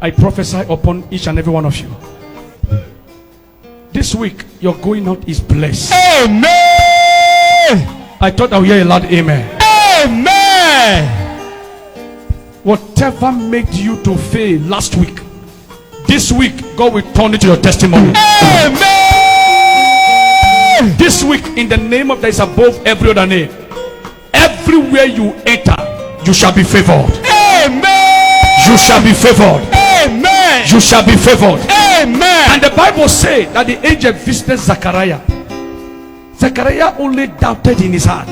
I prophesy upon each and every one of you. This week, your going out is blessed. Amen. I thought I would hear a loud amen. Amen. Whatever made you to fail last week, this week, God will turn it to your testimony. Amen. This week, in the name of that is above every other name, everywhere you enter, you shall be favored. Amen. You shall be favored. Amen. You shall be favored. Amen. And the Bible says that the angel visited Zechariah. Zechariah only doubted in his heart,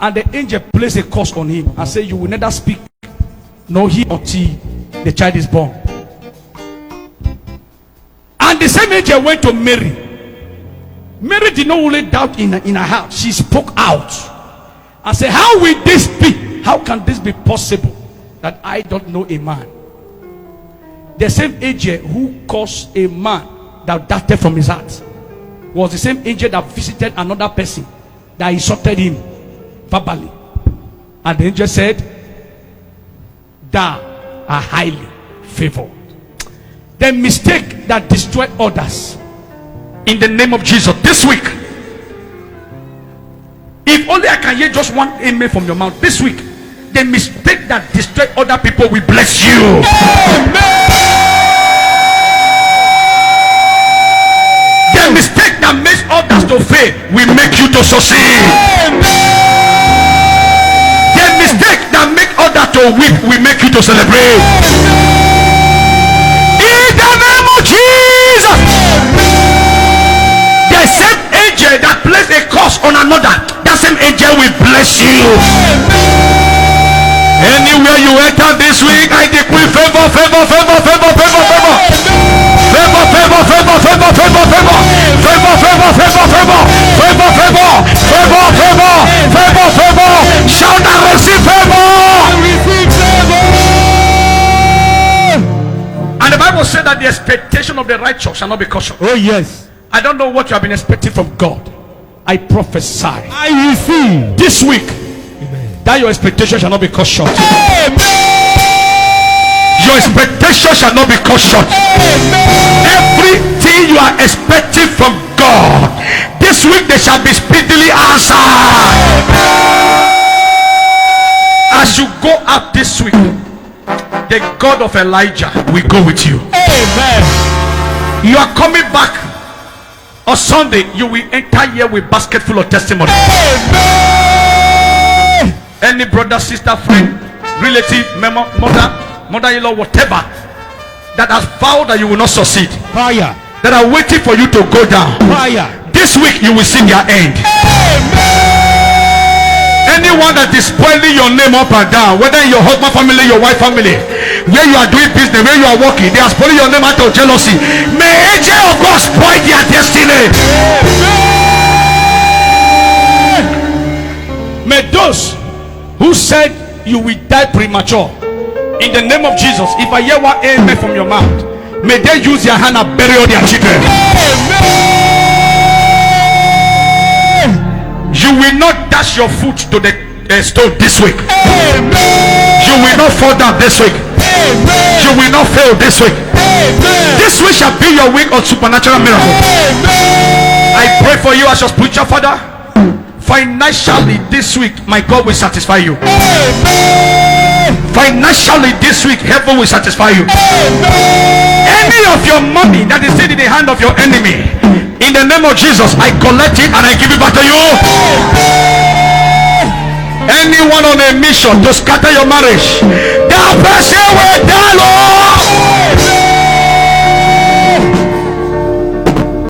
and the angel placed a curse on him and said, you will neither speak nor hear until the child is born. And the same angel went to Mary. Mary did not only doubt in her heart, she spoke out and said, how will this be? How can this be possible that I don't know a man? The same angel who caused a man that doubted from his heart was the same angel that visited another person that insulted him verbally. And the angel said, thou art highly favored. The mistake that destroyed others, in the name of Jesus, this week, if only I can hear just one amen from your mouth, this week, the mistake that destroyed other people will bless you. Amen. The mistake that makes others to fail will make you to succeed. Amen. The mistake that makes others to weep will make you to celebrate. In the name of Jesus. The same angel that placed a curse on another, that same angel will bless you. Anywhere you enter this week, I decree favor, favor, favor, favor, favor, favor. Favor, favor, favor, favor, favor, favor. Favor, favor, favor, favor. Favor, favor, favor, favor, favor, favor. Shout and receive favor. Receive favor. And the Bible said that the expectation of the righteous shall not be cut short. Oh yes. I don't know what you have been expecting from God. I prophesy I receive this week that your expectation shall not be cut short. Amen. Your expectation shall not be cut short. Amen. Everything you are expecting from God, this week they shall be speedily answered. As you go out this week, the God of Elijah will go with you. Amen. You are coming back on Sunday, you will enter here with basket full of testimony. Amen. Any brother, sister, friend, relative, mother-in-law, whatever that has vowed that you will not succeed, Fire. that are waiting for you to go down, Fire. this week you will see their end. Anyone that is spoiling your name up and down, whether in your husband family, your wife family, where you are doing business, where you are working, they are spoiling your name out of jealousy. May angel of God spoil their destiny. May those who said you will die premature, in the name of Jesus, if I hear one amen from your mouth, may they use their hand and bury all their children. You will not dash your foot to the stone this week. You will not fall down this week. You will not fail this week. This week shall be your week of supernatural miracle. I pray for you as your spiritual father. Financially this week, my God will satisfy you. Financially this week, heaven will satisfy you. Any of your money that is in the hand of your enemy, in the name of Jesus, I collect it and I give it back to you. Anyone on a mission to scatter your marriage, that person will